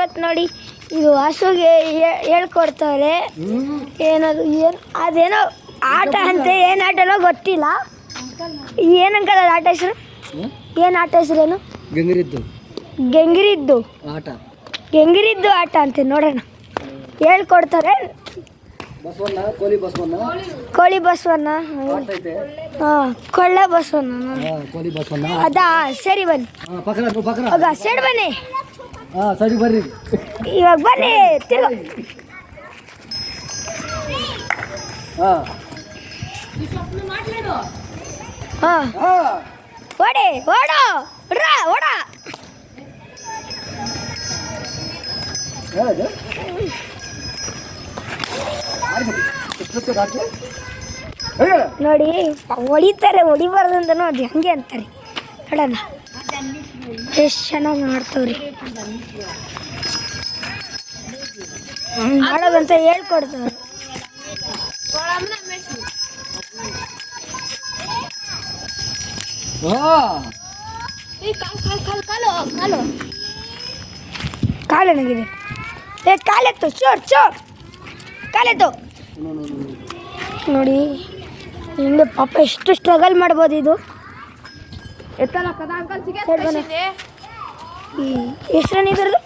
ಇವತ್ತು ನೋಡಿ ಇದು ಹಸುಗೆ ಹೇಳ್ಕೊಡ್ತಾರೆ ಏನದು ಅದೇನೋ ಆಟ ಅಂತೆ ಏನು ಆಟನೋ ಗೊತ್ತಿಲ್ಲ. ಏನಂಕಲ್ ಅದು ಆಟ ಹೆಸರು? ಏನು ಆಟ ಹೆಸರೇನು? ಗೆಂಗಿರಿದ್ದು ಆಟ ಅಂತೆ. ನೋಡೋಣ ಹೇಳ್ಕೊಡ್ತಾರೆ. ಕೋಳಿ ಬಸವಣ್ಣ, ಹಾಂ ಕೊಳ್ಳೆ ಬಸವಣ್ಣ ಅದಾ. ಸರಿ ಬನ್ನಿ, ಸೈಡ್ ಬನ್ನಿ, ಇವಾಗ ಬನ್ನಿ ತಿರ್ಗ. ಹಾಂ ಓಡಿ ಓಡೋ ಓಡ. ನೋಡಿ ಹೊಡಿತಾರೆ, ಹೊಡಿಬಾರ್ದು ಅಂತನೂ ಅದು ಹಂಗೆ ಅಂತಾರೆ. ನೋಡೋಣ ಎಷ್ಟು ಚೆನ್ನಾಗಿ ಮಾಡ್ತವ್ರಿ. ಮಾಡೋದಂತ ಹೇಳ್ಕೊಡ್ತವ್ರಿ. ಕಾಲೇನಾಗಿದೆ? ಕಾಲೆತ್ತು ಚೋರ್ ಕಾಲೆತ್ತು. ನೋಡಿ ಹಿಂಗೆ ಪಾಪ ಎಷ್ಟು ಸ್ಟ್ರಗಲ್ ಮಾಡ್ಬೋದು ಇದು. ಹೆಸರೇನಿದ್ರದ್ದು?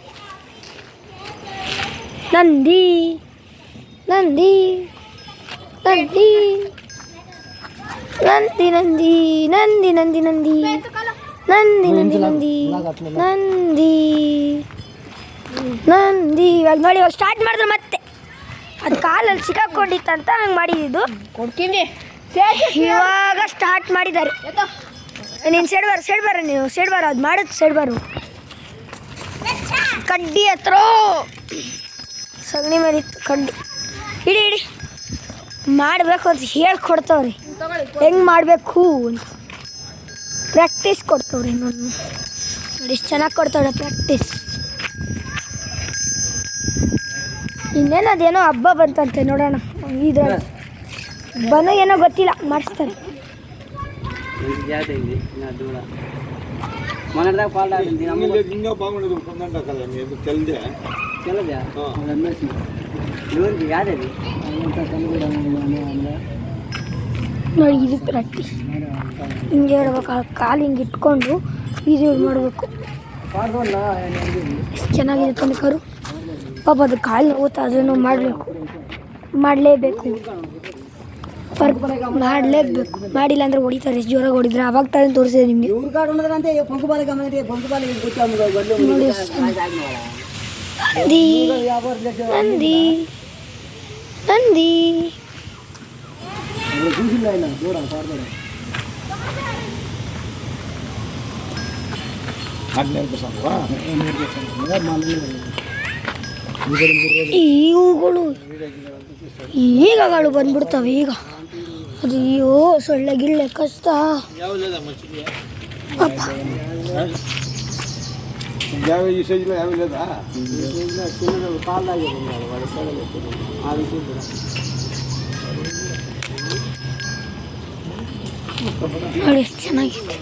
ನಂದಿ ನಂದಿ ನಂದಿ ನಂದಿ ನಂದಿ ನಂದಿ ನಂದಿ ನಂದಿ ನಂದಿ ನಂದಿ ನಂದಿ ನಂದಿ ನಂದಿ. ಇವಾಗ ನೋಡಿ, ಇವಾಗ ಸ್ಟಾರ್ಟ್ ಮಾಡಿದ್ರೆ ಮತ್ತೆ ಅದು ಕಾಲಲ್ಲಿ ಸಿಕ್ಕಾಕೊಂಡಿತ್ತಂತ ಹಂಗೆ ಮಾಡಿದ್ದು. ಇವಾಗ ಸ್ಟಾರ್ಟ್ ಮಾಡಿದ್ದಾರೆ. ನೀನು ಸೈಡ್ ಬಾರ ನೀವು ಸೈಡ್ ಬಾರ, ಅದು ಮಾಡೋದು ಸೈಡ್ ಬಾರು. ಕಡ್ಡಿ ಹತ್ರ ಸಗಣಿ ಮೇಲೆ ಕಡ್ಡಿ ಇಡಿ ಮಾಡಬೇಕು ಅಂತ ಹೇಳ್ಕೊಡ್ತಾವ್ರಿ. ಹೆಂಗೆ ಮಾಡಬೇಕು ಅಂತ ಪ್ರಾಕ್ಟೀಸ್ ಕೊಡ್ತಾವ್ರಿ. ನೋಡಿ ಎಷ್ಟು ಚೆನ್ನಾಗಿ ಕೊಡ್ತಾವ್ರೆ ಪ್ರಾಕ್ಟೀಸ್. ಇನ್ನೇನು ಅದೇನೋ ಹಬ್ಬ ಬಂತಂತೆ, ನೋಡೋಣ ಇದ್ರಲ್ಲಿ ಬನ ಏನೋ ಗೊತ್ತಿಲ್ಲ, ಮಾಡಿಸ್ತಾರೆ. ನೋಡಿ ಇದು ಪ್ರಾಕ್ಟೀಸ್. ಹಿಂಗೆ ಹೇಳ್ಬೇಕು, ಕಾಲು ಹಿಂಗೆ ಇಟ್ಕೊಂಡು ಇದು ಮಾಡಬೇಕು. ಎಷ್ಟು ಚೆನ್ನಾಗಿದೆ ತನಕರು. ಪಾಪ ಅದು ಕಾಲು ನೋವುತ್ತಾ, ಅದನ್ನು ಮಾಡಲೇಬೇಕು. ಮಾಡಿಲ್ಲ ಅಂದ್ರೆ ಹೊಡಿತಾರೆ. ಎಷ್ಟು ಜೋರಾಗಿ ಹೊಡಿದ್ರೆ ಅವಾಗ ತಾನೇ ತೋರಿಸಿದೆ ನಿಮಗೆ. ನಂದಿ ನಂದಿ ಇವುಗಳು ಈಗಗಳು ಬಂದ್ಬಿಡ್ತವೆ. ಈಗ ಅದು ಅಯ್ಯೋ ಸೊಳ್ಳೆ ಗಿಳ್ಳೆ ಕಷ್ಟ. ನೋಡಿ ಎಷ್ಟು ಚೆನ್ನಾಗಿದೆ.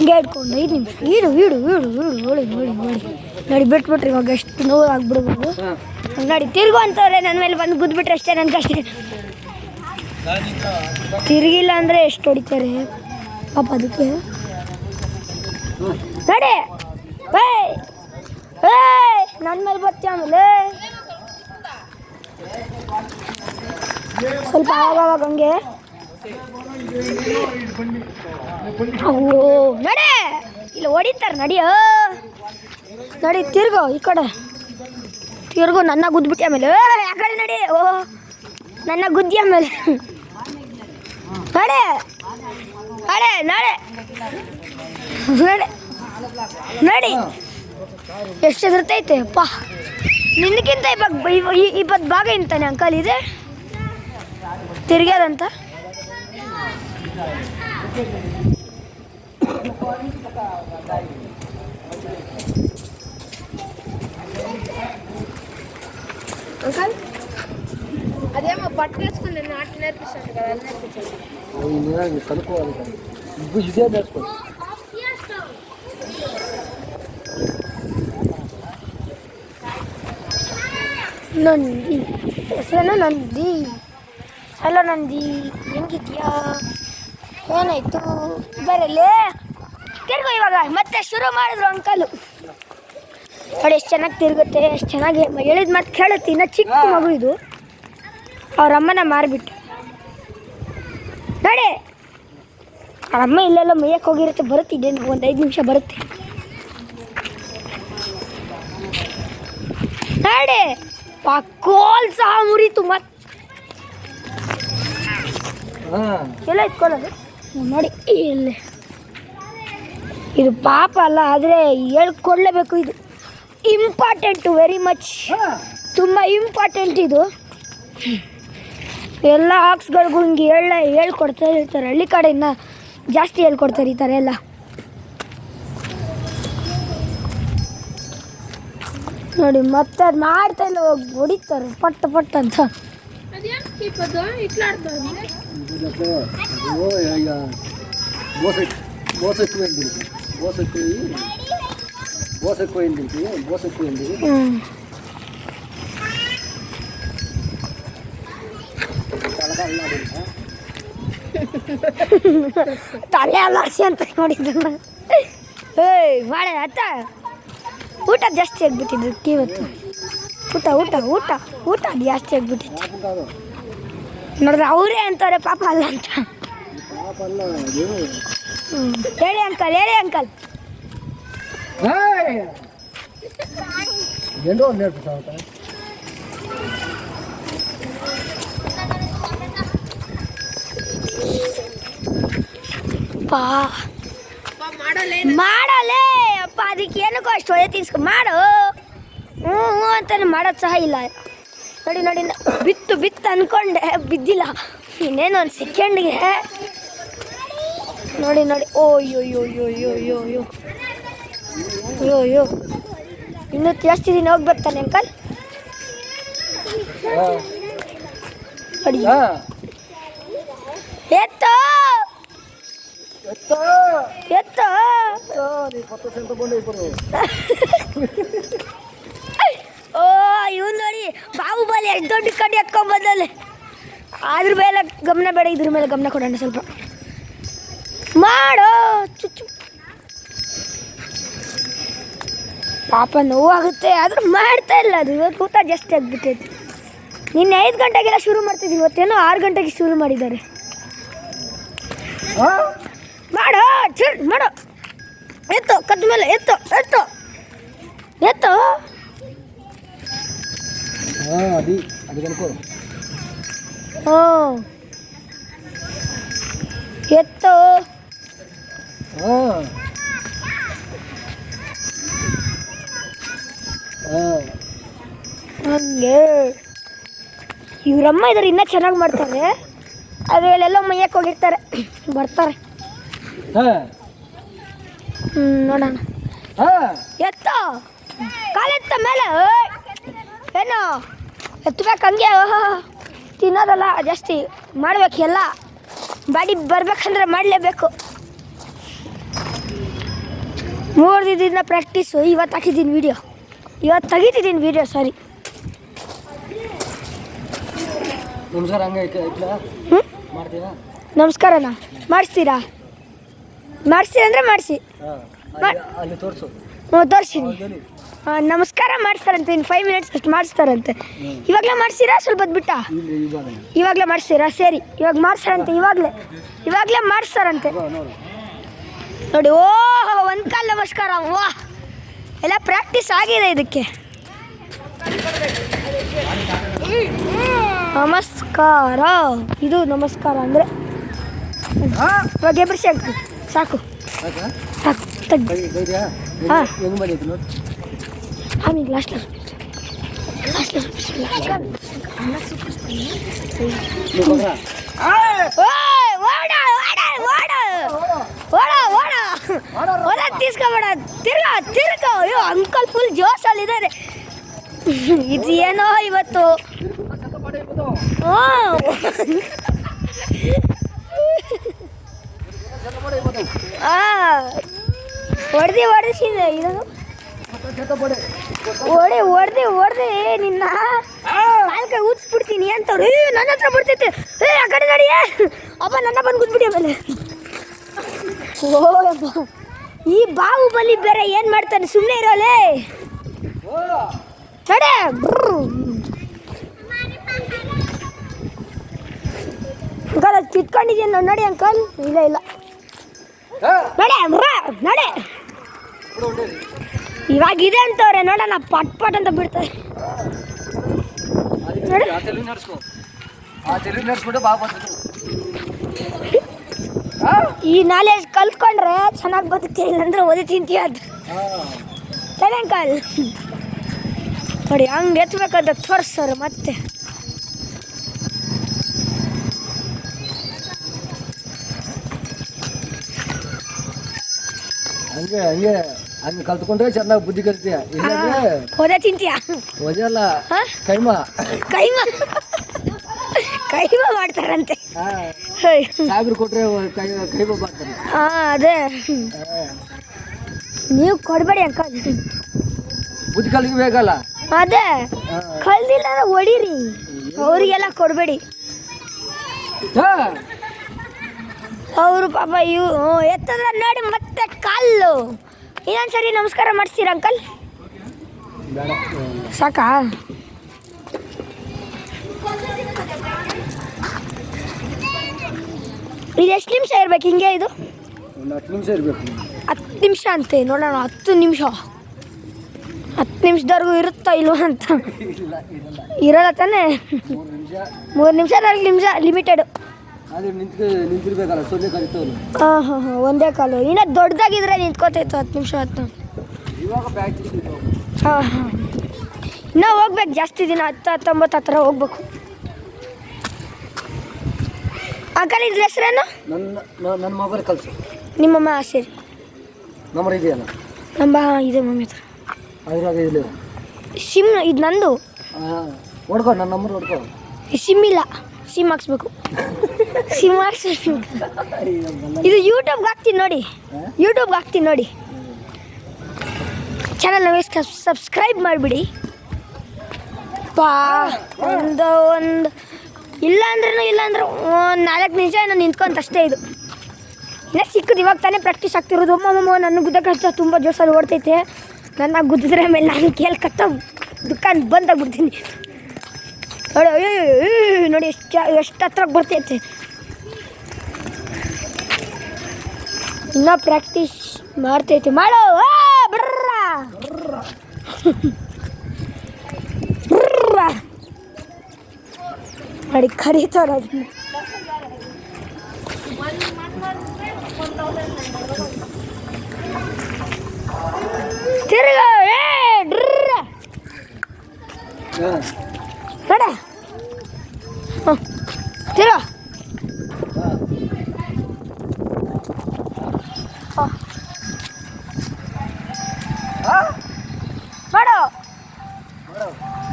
ಹೇಳ್ಕೊಂಡು 5 ನಿಮಿಷ ಈಡು ನೋಡಿ ಬಿಟ್ಬಿಟ್ರಿ. ಇವಾಗ ಎಷ್ಟು ನೋವು ಆಗ್ಬಿಡ್ಬೋದು ನೋಡಿ. ತಿರ್ಗು ಅಂತವ್ರೆ ನನ್ನ ಮೇಲೆ ಬಂದು ಗುದ್ಬಿಟ್ರೆ ಅಷ್ಟೇ ನನ್ನ ಕಷ್ಟ. ತಿರುಗಿಲ್ಲ ಅಂದರೆ ಎಷ್ಟು ಹೊಡಿತಾರೆ ಪಾಪ ಅದಕ್ಕೆ. ನೋಡಿ ನನ್ನ ಮೇಲೆ ಬರ್ತೀಯ. ಆಮೇಲೆ ಸ್ವಲ್ಪ ಆವಾಗ ಹಂಗೆ ಓ ನಡೆ ಇಲ್ಲ ಹೊಡಿತಾರೆ. ನಡಿಯೋ ನಡಿ, ತಿರ್ಗೋ ಈ ಕಡೆ ತಿರ್ಗು. ನನ್ನ ಗುದ್ಬಿಟ್ಟು ಆಮೇಲೆ ಆ ಕಡೆ ನಡಿ. ಓ ನನ್ನ ಗುದ್ದಿ ಆಮೇಲೆ ನಡೆ ಅಡೆ ನಾಳೆ ನಡಿ. ಎಷ್ಟು ಹೆದರ್ತೈತೆ ಅಪ್ಪ. ನಿನ್ನಕ್ಕಿಂತ ಇವಾಗ 20 ಭಾಗ ಇಂತಾನೆ ಅಂಕಲ್ ಇದೆ ತಿರ್ಗ್ಯಾದಂತ. అంకల్ అదేమో బట్టలు వేసుకుని నేను ఆట నేర్పిస్తాను కదా అది నేర్పించాను కనుక్కోవాలి ఇప్పుడు ఇదే నేర్చుకో ನಂದಿ ಹೆಸರೇನು ನಂದಿ. ಹಲೋ ನಂದಿ, ಹೆಂಗಿದ್ಯಾ? ಏನಾಯ್ತು ಬರಲೇ ತಿರ್ಗೋ. ಇವಾಗ ಮತ್ತೆ ಶುರು ಮಾಡಿದ್ರು ಅಂಕಲು. ನೋಡಿ ಎಷ್ಟು ಚೆನ್ನಾಗಿ ತಿರುಗುತ್ತೆ, ಎಷ್ಟು ಚೆನ್ನಾಗಿ ಹೇಳಿದ ಮಾತು ಕೇಳುತ್ತೆ. ಇನ್ನು ಚಿಕ್ಕ ಮಗು ಇದು. ಅವ್ರ ಅಮ್ಮನ ಮಾರಿಬಿಟ್ಟು ನೋಡಿ, ಅವ್ರ ಅಮ್ಮ ಇಲ್ಲೆಲ್ಲ ಮೇಯಕ್ಕೆ ಹೋಗಿರುತ್ತೆ. ಬರುತ್ತಿದ್ದೆ ಒಂದು 5 ನಿಮಿಷ ಬರುತ್ತೆ ನೋಡಿ. ಕೋಲ್ ಸಹ ಮುರಿತು. ಮತ್ತೆ ಎಲ್ಲ ಇಟ್ಕೊಳ್ಳೋದು ನೋಡಿ. ಇಲ್ಲಿ ಇದು ಪಾಪ ಅಲ್ಲ, ಆದರೆ ಹೇಳ್ಕೊಡ್ಲೇಬೇಕು. ಇದು ಇಂಪಾರ್ಟೆಂಟು, ವೆರಿ ಮಚ್, ತುಂಬ ಇಂಪಾರ್ಟೆಂಟ್ ಇದು. ಎಲ್ಲ ಆಕ್ಸ್ಗಳಿಗೂ ಹಿಂಗೆ ಹೇಳ್ಕೊಡ್ತಾ ಇರ್ತಾರೆ. ಹಳ್ಳಿ ಕಡೆ ಇನ್ನು ಜಾಸ್ತಿ ಹೇಳ್ಕೊಡ್ತಾರೆ ಈ ಥರ ಎಲ್ಲ. ನೋಡಿ ಮತ್ತೆ ಅದು ಮಾಡ್ತಾ ಇಲ್ಲ, ಹೊಡಿತಾರೆ ಪಟ್ ಪಟ್ ಅಂತ. ತಲೆ ಅಲ್ಲಾಡ್ಸಿ ಅಂತ ನೋಡಿದ್ರು. ಏಯ್ ಮಾಡ ಅತ್ತ, ಊಟ ಜಾಸ್ತಿ ಆಗ್ಬಿಟ್ಟಿದ್ದು ಇವತ್ತು. ಊಟ ಊಟ ಊಟ ಊಟ ಜಾಸ್ತಿ ಆಗ್ಬಿಟ್ಟಿತ್ತು. ನೋಡಿದ್ರೆ ಅವರೇ ಅಂತಾರೆ ಪಾಪ ಅಲ್ಲ ಅಂತ. ಹೇಳಿ ಅಂಕಲ್, ಹೇಳಿ ಅಂಕಲ್. ಮಾಡಲೇ ಅಪ್ಪ, ಅದಕ್ಕೆ ಏನಕ್ಕೋ ಅಷ್ಟು ಒಳ್ಳೆ ತೀರ್ಸ್ಕೊ ಮಾಡು. ಹ್ಞೂ ಹ್ಞೂ ಅಂತಾನೆ ಮಾಡೋದು ಸಹ ಇಲ್ಲ. ನೋಡಿ ನೋಡಿ, ಬಿತ್ತು ಅಂದ್ಕೊಂಡೆ, ಬಿದ್ದಿಲ್ಲ. ಇನ್ನೇನು ಒಂದು ಸೆಕೆಂಡ್ಗೆ ನೋಡಿ ನೋಡಿ. ಓಯ್ಯೋ ಯೋ ಯೋ ಯೋ ಯೋ ಯೋ ಯೋ ಯೋ. ಇನ್ನೂ ಜಾಸ್ತಿ ದಿನ ಹೋಗಿ ಬರ್ತಾನೆ ಅಂಕಲ್. ನೋಡಿ ಎತ್ತೋ ಎತ್ತೋ. ಓ ಇವ್ನು ನೋಡಿ, ಬಾಹುಬಲಿ ಎಷ್ಟು ದೊಡ್ಡ ಕಡ್ಡಿ ಎತ್ಕೊಂಡ್ಬಂದಲ್ಲೇ. ಅದ್ರ ಮೇಲೆ ಗಮನ ಬೇಡ, ಇದ್ರ ಮೇಲೆ ಗಮನ ಕೊಡೋಣ ಸ್ವಲ್ಪ. ಮಾಡೋ ಚುಚ್ಚು. ಪಾಪ ನೋವಾಗುತ್ತೆ, ಆದರೂ ಮಾಡ್ತಾ ಇಲ್ಲ. ಅದು ಇವತ್ತು ಊಟ ಜಾಸ್ತಿ ಆಗ್ಬಿಟ್ಟೈತೆ. ನಿನ್ನೆ 5 ಗಂಟೆಗೆಲ್ಲ ಶುರು ಮಾಡ್ತಿದ್ದೀವಿ, ಇವತ್ತೇನೋ 6 ಗಂಟೆಗೆ ಶುರು ಮಾಡಿದ್ದಾರೆ. ಮಾಡೋ ಮಾಡೋ. ಎತ್ತು ಕದ್ದ ಮೇಲೆ ಎತ್ತು ಎತ್ತು ಎತ್ತು. ಹ್ಞೂ ಎತ್ತು. ಹಂಗೆ ಇವರಮ್ಮ ಇದ್ದಾರೆ, ಇನ್ನೂ ಚೆನ್ನಾಗಿ ಮಾಡ್ತಾರೆ. ಅದರಲ್ಲೆಲ್ಲ ಮೈಯಕ್ಕೆ ಹೋಗಿರ್ತಾರೆ, ಬರ್ತಾರೆ. ನೋಡೋಣ. ಎತ್ತ ಕಾಲೆತ್ತ ಮೇಲೆ. ಏನು ಎತ್ತಬೇಕು ಹಂಗೆ, ತಿನ್ನೋದಲ್ಲ ಜಾಸ್ತಿ ಮಾಡ್ಬೇಕು. ಎಲ್ಲ ಬಾಡಿ ಬರ್ಬೇಕಂದ್ರೆ ಮಾಡಲೇಬೇಕು. 3 ದಿನ ಪ್ರಾಕ್ಟೀಸು. ಇವತ್ತು ಹಾಕಿದ್ದೀನಿ ವೀಡಿಯೋ, ಇವತ್ತು ತೆಗಿತಿದ್ದೀನಿ ವೀಡಿಯೋ. ಸಾರಿ. ನಮಸ್ಕಾರನಾ ಮಾಡಿಸ್ತೀರಾ? ಮಾಡಿಸ್ತೀರಂದ್ರೆ ಮಾಡಿಸಿ. ಹ್ಞೂ ತೋರಿಸ್ತೀನಿ. ನಮಸ್ಕಾರ ಮಾಡಿಸ್ತಾರಂತೆ. ಇನ್ನು 5 ಮಿನಿಟ್ಸ್ ಅಷ್ಟು ಮಾಡಿಸ್ತಾರಂತೆ. ಇವಾಗಲೇ ಮಾಡಿಸ್ತೀರಾ? ಸ್ವಲ್ಪ ಹೊತ್ತು ಬಿಟ್ಟ ಇವಾಗಲೇ ಮಾಡಿಸ್ತೀರಾ? ಸರಿ, ಇವಾಗ ಮಾಡಿಸ್ತಾರಂತೆ. ಇವಾಗಲೇ ಮಾಡಿಸ್ತಾರಂತೆ ನೋಡಿ. ಓ ಒಂದು ಕಾಲು ನಮಸ್ಕಾರ. ವಾ, ಎಲ್ಲ ಪ್ರಾಕ್ಟೀಸ್ ಆಗಿದೆ ಇದಕ್ಕೆ. ನಮಸ್ಕಾರ, ಇದು ನಮಸ್ಕಾರ ಅಂದರೆ. ಇವಾಗ ಎಬ್ರಿಸಿ ಅಂಕಲ್, ಸಾಕು ಸಾಕು ತೆಗ್ದು. ಹಾಂ ಆಮೇಲೆ ಲಾಸ್ಟ್ ಓಡ ತೀಸ್ಕೊಬೇಡ. ತಿರ್ಗೋ. ಅಯ್ಯೋ ಅಂಕಲ್ ಫುಲ್ ಜೋಶಲ್ಲಿದ್ದಾರೆ. ಇದು ಏನೋ ಇವತ್ತು ಹೊಡೆದಿಸಿದೆ ಇದು ಹೊಡೆದಿ ನಿನ್ನ ಕಾಲ್ಕೈ ಊದಿಸ್ಬಿಡ್ತೀನಿ ಅಂತವ್ರು ನನ್ನ ಹತ್ರ ಬಿಡ್ತೈತೆ ಆ ಕಡೆ ನಡಿ ಅಪ್ಪ ನನ್ನ ಬಂದು ಕೂತ್ಬಿಡಿ ಆಮೇಲೆ ಓ ಈ ಬಾಹುಬಲಿ ಬೇರೆ ಏನು ಮಾಡ್ತಾನೆ ಸುಮ್ಮನೆ ಇರೋಲೆ ನಡೆ ಅಂಕಲ್ ಅದು ಕಿತ್ಕೊಂಡಿದ್ದೀನಿ ನೋಡಿ ಅಂಕಲ್ ಇಲ್ಲ ನಡೆ ನಡೆ ಇವಾಗ ಇದೆ ಅಂತವ್ರೆ ನೋಡೋಣ ಪಟ್ ಅಂತ ಬಿಡ್ತಾರೆ ಈ ನಾಲೆಜ್ ಕಲ್ತ್ಕೊಂಡ್ರೆ ಚೆನ್ನಾಗಿ ಬದುಕ್ತಿ ಇಲ್ಲಾಂದ್ರೆ ಓದಿ ತಿಂತೀಯ ಅದು ಸರಿ ಅಂಕಲ್ ನೋಡಿ ಹಂಗೆ ಎತ್ತಬೇಕಾದ ತೋರಿಸ್ತಾರೆ ಮತ್ತೆ ಹಂಗೆ ಕಲ್ತ್ಕೊಂಡ್ರೆ ಚೆನ್ನಾಗಿ ಬುದ್ಧಿ ಕಲ್ತೀಯ ಓದೇ ತಿಂತೀಯ ಓದಲ್ಲ ಕೈಮಾ ಮಾಡ್ತಾರಂತೆ ಸಾವಿರ ಕೊಟ್ರೆ ಕೈಮಾ ಮಾಡ್ತಾರೆ ಅದೇ ನೀವು ಕೊಡಬೇಡಿ ಅಂಕಲ್ ಬುದ್ಧಿ ಕಲಿಗೆ ಬೇಕಲ್ಲ ಅದೇ ಕಲ್ದಿಲ್ಲ ಹೊಡೀರಿ ಅವ್ರಿಗೆಲ್ಲ ಕೊಡಬೇಡಿ ಅವರು ಪಾಪ ಎತ್ತದ ನೋಡಿ ಮತ್ತೆ ಕಾಲು ಇನ್ನೊಂದ್ಸರಿ ನಮಸ್ಕಾರ ಮಾಡಿಸ್ತೀರ ಅಂಕಲ್ ಸಾಕಾ ಇದು ಎಷ್ಟು ನಿಮಿಷ ಇರ್ಬೇಕು ಹಿಂಗೆ ಇದು 10 ನಿಮಿಷ ಇರಬೇಕು 10 ನಿಮಿಷ ಅಂತೆ ನೋಡೋಣ 10 ನಿಮಿಷ 10 ನಿಮಿಷದವರೆಗೂ ಇರುತ್ತಾ ಇಲ್ವಾ ಅಂತ ಇರಲ್ಲ ತಾನೇ 3 ನಿಮಿಷ 4 ನಿಮಿಷ ಲಿಮಿಟೆಡ್ ನಿಂತಿರ್ಬೇಕಲ್ಲ ಸೊನ್ನೆ ಕಲಿತವನು ಹಾಂ ಒಂದೇ ಕಾಲು ಇನ್ನು ದೊಡ್ಡದಾಗಿದ್ರೆ ನಿಂತ್ಕೋತೈತು 10 ನಿಮಿಷ ಇವಾಗ ಪ್ರಾಕ್ಟೀಸ್ ಹಾಂ ಇನ್ನೂ ಹೋಗ್ಬೇಕು ಜಾಸ್ತಿ ದಿನ 10 19 ಆ ಥರ ಹೋಗ್ಬೇಕು ಅಂಕಲ್ ಇದ್ರ ಹೆಸ್ರೇನು ನನ್ನ ಮೊಬೈಲ್ ಕಳಿಸು ನಿಮ್ಮಮ್ಮ ಸರಿ ನಂಬರ್ ಇದೆಯಲ್ಲ ನಮ್ಮ ಇದೆ ಮಮ್ಮಿ ಹತ್ರ ಅದ್ರಾಗ ಇಲ್ಲ ಸಿಮ್ ಇದು ನಂದು ಹೊಡ್ಕೊ ನನ್ನ ನಂಬರ್ ಹೊಡ್ಕೊ ಸಿಮ್ ಇಲ್ಲ ಸಿಮ್ ಹಾಕ್ಸ್ಬೇಕು ಸಿಮ್ ಹಾಕ್ಸ್ಬೇಕು ಇದು ಯೂಟ್ಯೂಬ್ಗೆ ಹಾಕ್ತೀನಿ ನೋಡಿ ಚಾನಲ್ ಸಬ್ಸ್ಕ್ರೈಬ್ ಮಾಡಿಬಿಡಿ ಒಂದು ಇಲ್ಲಾಂದ್ರೂ ಒಂದು 4 ನಿಮಿಷ ಏನೋ ನಿಂತ್ಕೊಂತ ಅಷ್ಟೇ ಇದು ಇಲ್ಲ ಸಿಕ್ಕದು ಇವಾಗ ತಾನೇ ಪ್ರಾಕ್ಟೀಸ್ ಆಗ್ತಿರೋದು ಅಮ್ಮ ನನ್ನ ಗುದ್ದ ಕಷ್ಟ ತುಂಬ ಜೋಸಲ್ಲಿ ಓಡ್ತೈತೆ ನನ್ನ ಗುದ್ದಿದ್ರೆ ಮೇಲೆ ನಾನು ಕೇಳಿ ಕಟ್ಟ ದುಕಾನ್ ಬಂದಾಗ್ಬಿಡ್ತೀನಿ ನೋಡಿ ಎಷ್ಟು ಹತ್ರಕ್ಕೆ ಬರ್ತೈತೆ ಇನ್ನೂ ಪ್ರಾಕ್ಟೀಸ್ ಮಾಡ್ತೈತೆ ಮಾಡೋ ಬಿಡ್ರ ನೋಡಿ ಕರೀತಾರ ಅದನ್ನ ತಿರ್ಗ ನೋಡ ತಿರ್ಗ ಮಾಡು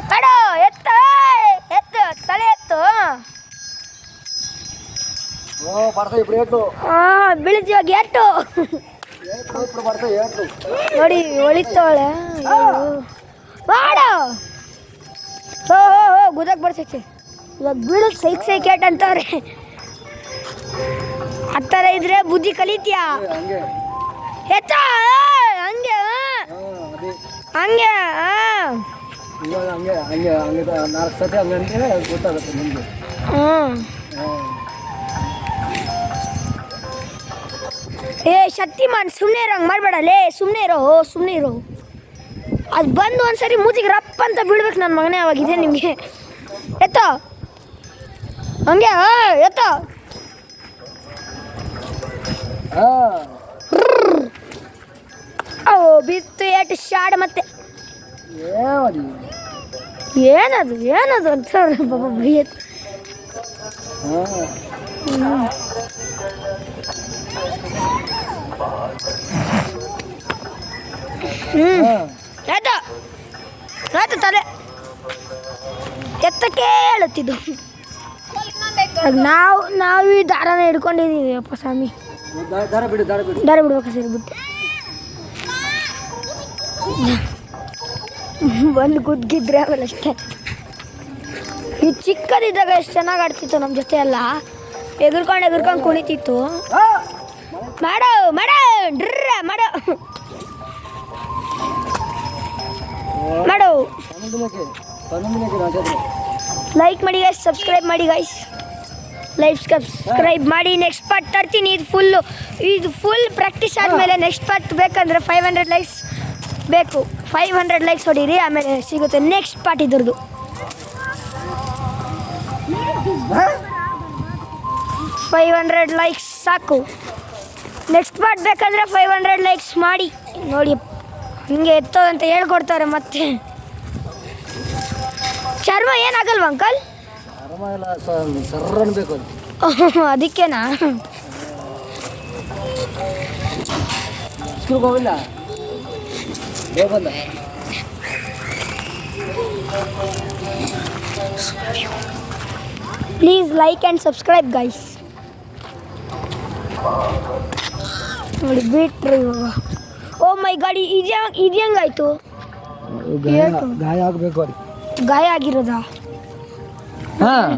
ಮಾಡು ಎತ್ತು ತಲೆ ಎತ್ತು ಬೀಳಿದ್ವಾಗ ಎಟ್ಟು ನೋಡಿ ಹೊಳಿತಾಳೆ ಮಾಡು ಹೋ ಗುದಕ್ ಬರ್ತೈತೆ ಇವಾಗ ಬೀಳೋದು ಸೈಕ್ ಏಟ್ ಅಂತವ್ರೆ ಆ ಥರ ಇದ್ರೆ ಬುದ್ಧಿ ಕಲಿತೀಯಾ ಎತ್ತ ಹಂಗೆ ಹಂಗೆ ಏ ಶಕ್ತಿಮಾನ್ ಸುಮ್ಮನೆ ಇರೋಂಗೆ ಮಾಡಬೇಡ ಲೇ ಸುಮ್ಮನೆ ಇರೋ ಅದು ಬಂದು ಒಂದ್ಸರಿ ಮೂತಿಗೆ ರಪ್ಪ ಅಂತ ಬೀಳ್ಬೇಕು ನನ್ನ ಮಗನೇ ಅವಾಗಿದೆ ನಿಮಗೆ ಎತ್ತೋ ಹಂಗೆ ಎತ್ತೋ ಓ ಬಿತ್ತು ಏಟು ಶಾಡ್ ಮತ್ತೆ ಏನದು ಅಂತ ಬಾಬಾ ಬೈಯತ್ತು ಆಯ್ತು ತಲೆ ಎತ್ತಕ್ಕೆ ಹೇಳುತ್ತಿದ್ದು ನಾವು ಈ ದಾರನ ಹಿಡ್ಕೊಂಡಿದ್ದೀವಿ ಅಪ್ಪ ಸ್ವಾಮಿ. ದಾರ ಬಿಡು ದಾರ ಬಿಡ್ಬೇಕು ಸರಿ ಬಿಟ್ಟು ಬಂದು ಗುದ್ದಿದ್ರೆ ಆಮೇಲೆ ಅಷ್ಟೇ. ಈ ಚಿಕ್ಕದಿದ್ದಾಗ ಎಷ್ಟು ಚೆನ್ನಾಗಿ ಆಡ್ತಿತ್ತು ನಮ್ಮ ಜೊತೆ ಎಲ್ಲ, ಎಗುರ್ಕೊಂಡು ಕುಣಿತಿತ್ತು. ಮಾಡೋ ಮಾಡೋ ಡ್ರ ಮಾಡೋ ಮಾಡೋ. ಲೈಕ್ ಮಾಡಿ ಗೈಸ್, ಸಬ್ಸ್ಕ್ರೈಬ್ ಮಾಡಿ ಗೈಸ್, ಸಬ್ಸ್ಕ್ರೈಬ್ ಮಾಡಿ. ನೆಕ್ಸ್ಟ್ ಪಾರ್ಟ್ ತರ್ತೀನಿ. ಇದು ಫುಲ್ ಪ್ರಾಕ್ಟೀಸ್ ಆದಮೇಲೆ ನೆಕ್ಸ್ಟ್ ಪಾರ್ಟ್ ಬೇಕಂದರೆ 500 ಲೈಕ್ಸ್ ಬೇಕು. 500 ಲೈಕ್ಸ್ ಹೊಡೀರಿ, ಆಮೇಲೆ ಸಿಗುತ್ತೆ ನೆಕ್ಸ್ಟ್ ಪಾರ್ಟ್ ಇದ್ರದ್ದು. 500 ಲೈಕ್ಸ್ ಸಾಕು. ನೆಕ್ಸ್ಟ್ ಪಾರ್ಟ್ ಬೇಕಂದರೆ 500 ಲೈಕ್ಸ್ ಮಾಡಿ. ನೋಡಿ ಹಿಂಗೆ ಎತ್ತೋ ಅಂತ ಹೇಳ್ಕೊಡ್ತಾರೆ. ಮತ್ತೆ ಚರ್ಮ ಏನಾಗಲ್ವ ಅಂಕಲ್? ಬೇಕು ಅದಕ್ಕೇನಾ? ಹೋಗಿಲ್ಲ please like and subscribe guys. ನೋಡಿ ಬಿಟ್ರಿ ಇವಾಗ. ಓ ಮೈ ಗಾಡ್, ಇದು ಹೆಂಗಾಯ್ತು? ಗಾಯ ಆಗಬೇಕು. ಗಾಯ ಆಗಿರೋದಾ?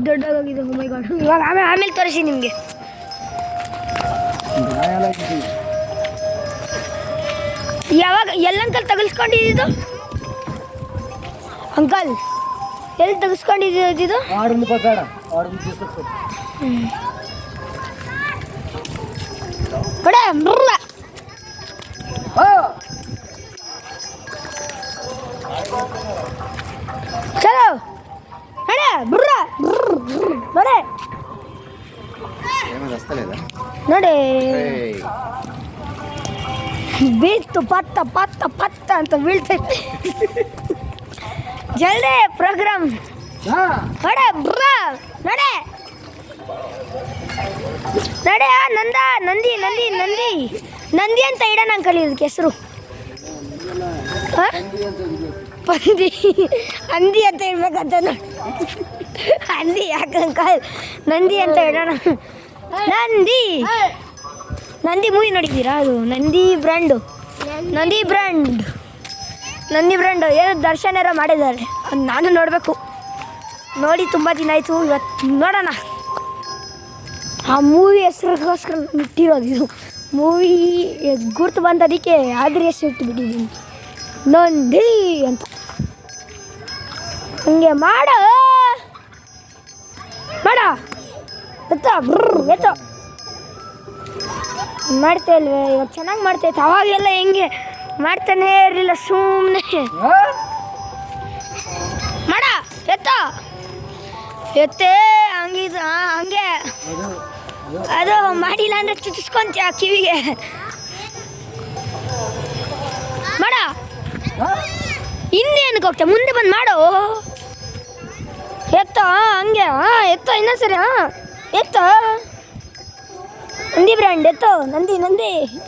ದೊಡ್ಡದಾಗಿದೆ. ಓ ಮೈ ಗಾಡ್. ಇವಾಗ ಆಮೇಲೆ ತೋರಿಸಿ ನಿಮಗೆ. ಯಾವಾಗ ಎಲ್ಲಂಕಲ್ ತೆಗೆಸ್ಕೊಂಡಿದ್ದು ಅಂಕಲ್? ಎಲ್ಲಿ ತೆಗೆಸ್ಕೊಂಡಿದ್ದು? ಚಲೋ ನಡೆ ಬುರ್ರ ನಡೆ ನೋಡಿ. ಬೀಳ್ತು ಪತ್ತ ಪತ್ತ ಪತ್ತ ಅಂತ ಬೀಳ್ತೈತೆ. ಜಲ್ದಿ ಪ್ರೋಗ್ರಾಮ್ ನಡೆ ಬುರ್ರ ನಡೆ ನಡೆ. ನಂದ ನಂದಿ ನಂದಿ ನಂದಿ ನಂದಿ ಅಂತ ಇಡೋಣ ಅಂಕಲ್ ಇದಕ್ಕೆ ಹೆಸರು. ಪಂದಿ ಹಂದಿ ಅಂತ ಇಡ್ಬೇಕಂತ ನೋಡಿ. ಹಂದಿ ಯಾಕಂಕಲ್? ನಂದಿ ಅಂತ ಇಡೋಣ. ನಂದಿ ಮೂವಿ ನೋಡಿದ್ದೀರಾ? ಅದು ನಂದಿ ಬ್ರ್ಯಾಂಡು ಏನು ದರ್ಶನ ಏನೋ ಮಾಡಿದ್ದಾರೆ. ಅದು ನಾನು ನೋಡಬೇಕು. ನೋಡಿ ತುಂಬ ದಿನ ಆಯಿತು. ಇವತ್ತು ನೋಡೋಣ. ಆ ಮೂವಿ ಹೆಸರಿಗೋಸ್ಕರ ಇಟ್ಟಿರೋದು. ಇದು ಮೂವಿ ಗುರ್ತು ಬಂದದಕ್ಕೆ ಅದ್ರ ಹೆಸರು ಇಟ್ಟುಬಿಟ್ಟಿದ್ದೀನಿ, ನಂದಿ ಅಂತ. ಹಂಗೆ ಮಾಡ ಎತ್ತ ಮಾಡ್ತಾ ಇಲ್ವೇ? ಇವಾಗ ಚೆನ್ನಾಗಿ ಮಾಡ್ತೈತೆ. ಅವಾಗೆಲ್ಲ ಹೆಂಗೆ ಮಾಡ್ತಾನೆ ಇರಲಿಲ್ಲ, ಸುಮ್ಮನೆ ಮಾಡ ಎತ್ತೇ ಹಂಗಿದು. ಹಂಗೆ ಅದು ಮಾಡಿಲ್ಲ ಅಂದರೆ ಚುಚ್ಕೊಂತೀಯ ಕಿವಿಗೆ. ಮಾಡ ಇನ್ನೇನಕ್ಕೆ ಹೋಗ್ತಾ ಮುಂದೆ ಬಂದು ಮಾಡೋ. ಎತ್ತ ಹಂಗೆ ಎತ್ತ ಇನ್ನೊಂದ್ಸರಿ. ಎತ್ತ ನಂದಿ ಬ್ರ್ಯಾಂಡ್ ಎತ್ತೋ.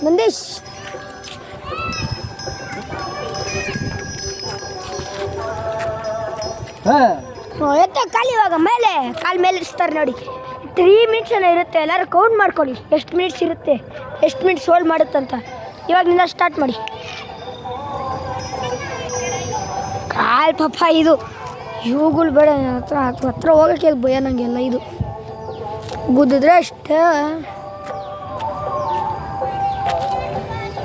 ನಂದೀಶ್ ಎತ್ತ ಕಾಲು. ಇವಾಗ ಕಾಲು ಮೇಲೆ ಇರ್ತಾರೆ ನೋಡಿ. 3 ಮಿನಿಟ್ಸ್ ಏನೋ ಇರುತ್ತೆ. ಎಲ್ಲರೂ ಕೌಂಟ್ ಮಾಡ್ಕೊಳ್ಳಿ ಎಷ್ಟು ಮಿನಿಟ್ಸ್ ಇರುತ್ತೆ, ಎಷ್ಟು ಮಿನಿಟ್ಸ್ ಹೋಲ್ಡ್ ಮಾಡುತ್ತಂತ. ಇವಾಗಿನಿಂದ ಸ್ಟಾರ್ಟ್ ಮಾಡಿ. ಕಾಲು ಪಾಪ ಇದು ಇವುಗಳು ಬೇಡ. ಹತ್ರ ಹೋಗೋಕ್ಕೆ ಭಯ ನನಗೆಲ್ಲ. ಇದು ಗುದ್ದಿದ್ರೆ ಅಷ್ಟೇ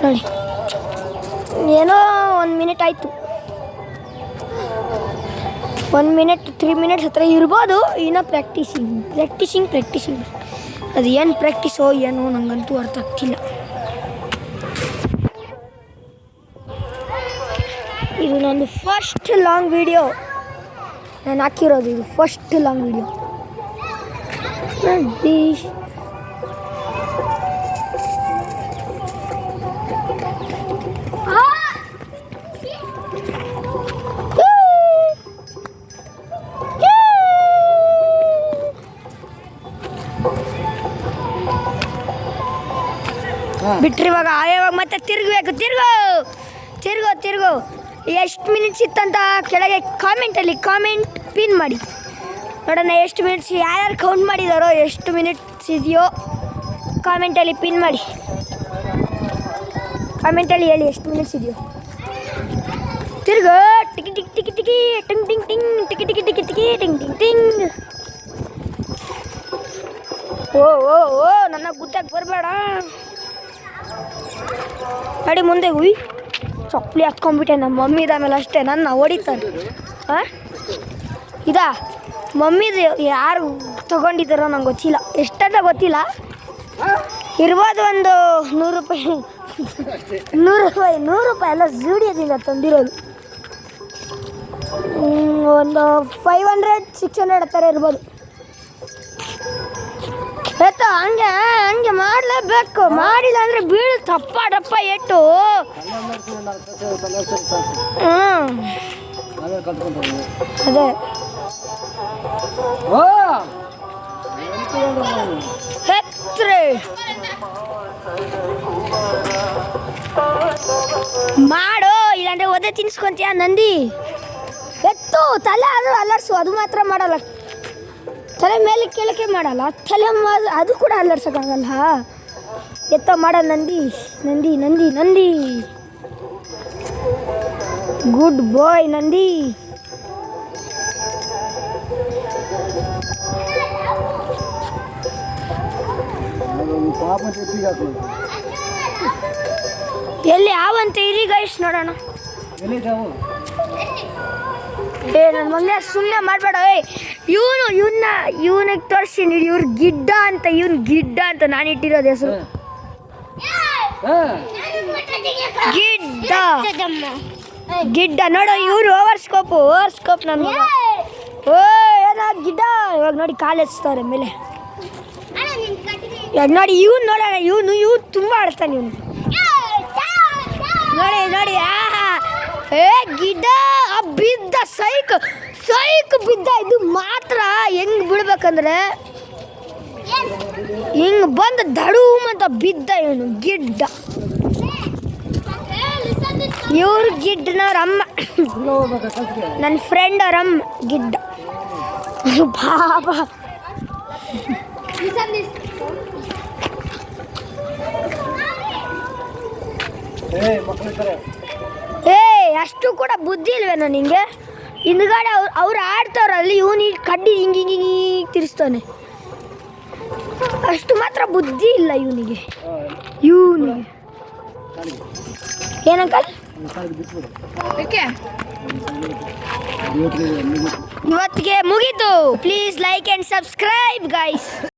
ನೋಡಿ. ಏನೋ 1 ಮಿನಿಟ್ ಆಯಿತು. 1 ಮಿನಿಟ್ 3 ಮಿನಿಟ್ಸ್ ಹತ್ರ ಇರ್ಬೋದು. ಇನ್ನೂ ಪ್ರಾಕ್ಟೀಸಿಂಗ್ ಅದು ಏನು ಪ್ರಾಕ್ಟೀಸೋ ಏನೋ ನನಗಂತೂ ಅರ್ಥ ಆಗ್ತಿಲ್ಲ. ಇದು ನಂದು ಫಸ್ಟ್ ಲಾಂಗ್ ವಿಡಿಯೋ ನಾನು ಹಾಕಿರೋದು. ಇದು ಫಸ್ಟ್ ಲಾಂಗ್ ವಿಡಿಯೋ. ಬಿಟ್ರಿ ಇವಾಗ ಮತ್ತೆ ತಿರುಗಬೇಕು. ತಿರುಗೋ ಎಷ್ಟು ಮಿನಿಟ್ಸ್ ಇತ್ತಂತ ಕೆಳಗೆ ಕಾಮೆಂಟ್ ಪಿನ್ ಮಾಡಿ ನೋಡೋಣ. ಎಷ್ಟು ಮಿನಿಟ್ಸ್ ಯಾರ್ಯಾರು ಕೌಂಟ್ ಮಾಡಿದಾರೋ ಎಷ್ಟು ಮಿನಿಟ್ಸ್ ಇದೆಯೋ ಕಾಮೆಂಟಲ್ಲಿ ಪಿನ್ ಮಾಡಿ. ಕಾಮೆಂಟಲ್ಲಿ ಹೇಳಿ ಎಷ್ಟು ಮಿನಿಟ್ಸ್ ಇದೆಯೋ. ತಿರ್ಗೋ ಟಿಕಿ ಟಿಕ್ ಟಿಕಿ ಟಿಕಿ ಟಿಂಗ್ ಟಿಂಗ್ ಟಿಂಗ್ ಟಿಕಿ ಟಿಕಿ ಟಿಕಿ ಟಿಕಿ ಟಿಂಗ್ ಟಿಂಗ್ ಟಿಂಗ್. ಓ ಓ ಓ ನನ್ನ ಗುದ್ದಕ್ಕೆ ಬರಬೇಡ ನಡಿ ಮುಂದೆ. ಉಯ್ ಚಪ್ಪಲಿ ಹತ್ಕೊಂಡ್ಬಿಟ್ಟೆ. ನಮ್ಮ ಮಮ್ಮಿ ಇದಾಮೇಲೆ ಅಷ್ಟೇ ನನ್ನ ಹೊಡಿತಾರೆ. ಹಾಂ ಇದಾ ಮಮ್ಮಿದು ಯಾರು ತೊಗೊಂಡಿದ್ದಾರೋ ನಂಗೆ ಗೊತ್ತಿಲ್ಲ, ಎಷ್ಟಂತ ಗೊತ್ತಿಲ್ಲ. ಇರ್ಬೋದು ಒಂದು 100 ರೂಪಾಯಿ 100 ರೂಪಾಯಿ ಎಲ್ಲ ಜೂಡಿಯೋದಿಂದ ತಂದಿರೋದು. ಒಂದು 500-600 ಥರ ಇರ್ಬೋದು. ಆಯ್ತಾ? ಹಂಗೆ ಮಾಡಲೇಬೇಕು, ಮಾಡಿಲ್ಲ ಅಂದರೆ ಬೀಳು ತಪ್ಪ ಡಪ್ಪ ಏಟು. ಅದೇ ಮಾಡು, ಇಲ್ಲಾಂದ್ರೆ ಒದೆ ತಿನ್ಸ್ಕೊಂತೀಯ ನಂದಿ. ಎತ್ತು ತಲೆ ಅದು ಅಲ್ಲಾಡ್ಸು, ಅದು ಮಾತ್ರ ಮಾಡಲ್ಲ. ತಲೆ ಮೇಲೆ ಕೆಳಕ್ಕೆ ಮಾಡಲ್ಲ, ತಲೆ ಅದು ಕೂಡ ಅಲ್ಲಾಡ್ಸೋಕ್ಕಾಗಲ್ಲ. ಎತ್ತ ಮಾಡ ನಂದಿ ನಂದಿ ನಂದಿ ನಂದಿ. ಗುಡ್ ಬಾಯ್ ನಂದಿ. ಎಲ್ಲಿ ಯಾವಂತ ಇರಿ ಗೈಸ್ ನೋಡೋಣ. ನನ್ನ ಮಗನೇ ಸುಮ್ಮನೆ ಮಾಡಬೇಡ. ಇವನಿಗೆ ತೋರಿಸ್ತೀನಿ. ಇವ್ರು ಗಿಡ್ಡ ಅಂತ, ಗಿಡ್ಡ ಅಂತ ನಾನು ಇಟ್ಟಿರೋದು ಹೆಸರು. ಗಿಡ್ಡ ನೋಡು, ಇವ್ರು ಓವರ್ ಸ್ಕೋಪ್ ನನ್ನ ಮಗ. ಓ ಏನೋ ಗಿಡ್ಡ. ಇವಾಗ ನೋಡಿ ಕಾಲೇಜ್ತಾರೆ ಮೇಲೆ. ಇವಾಗ ನೋಡಿ ಇವ್ನು ನೋಡೋಣ. ಇವನು ತುಂಬ ಆಡ್ತಾನೆ ಇವನು. ನೋಡಿ ಏ ಗಿಡ್ಡ ಬಿದ್ದ, ಸೈಕ್ ಬಿದ್ದ. ಇದು ಮಾತ್ರ ಹೆಂಗ್ ಬಿಡ್ಬೇಕಂದ್ರೆ ಹಿಂಗ್ ಬಂದು ದಡೂಮ್ ಅಂತ ಬಿದ್ದ ಇವನು ಗಿಡ್ಡ. ಇವ್ರು ಗಿಡ್ಡನವ್ರಮ್ಮ, ನನ್ನ ಫ್ರೆಂಡ್ ಅವರಮ್ಮ ಗಿಡ್ಡ. ಬಾಬಾ ಏ ಅಷ್ಟು ಕೂಡ ಬುದ್ಧಿ ಇಲ್ವೇನೋ ನಿಂಗೆ? ಹಿಂದ್ಗಡೆ ಅವ್ರು ಆಡ್ತಾವ್ರಲ್ಲಿ, ಇವನು ಕಡ್ಡಿ ಹಿಂಗೆ ತಿರ್ಸ್ತಾನೆ. ಅಷ್ಟು ಮಾತ್ರ ಬುದ್ಧಿ ಇಲ್ಲ ಇವನಿಗೆ. ಏನಂಕಲ್ ಇವತ್ತಿಗೆ ಮುಗೀತು. Please like and subscribe guys.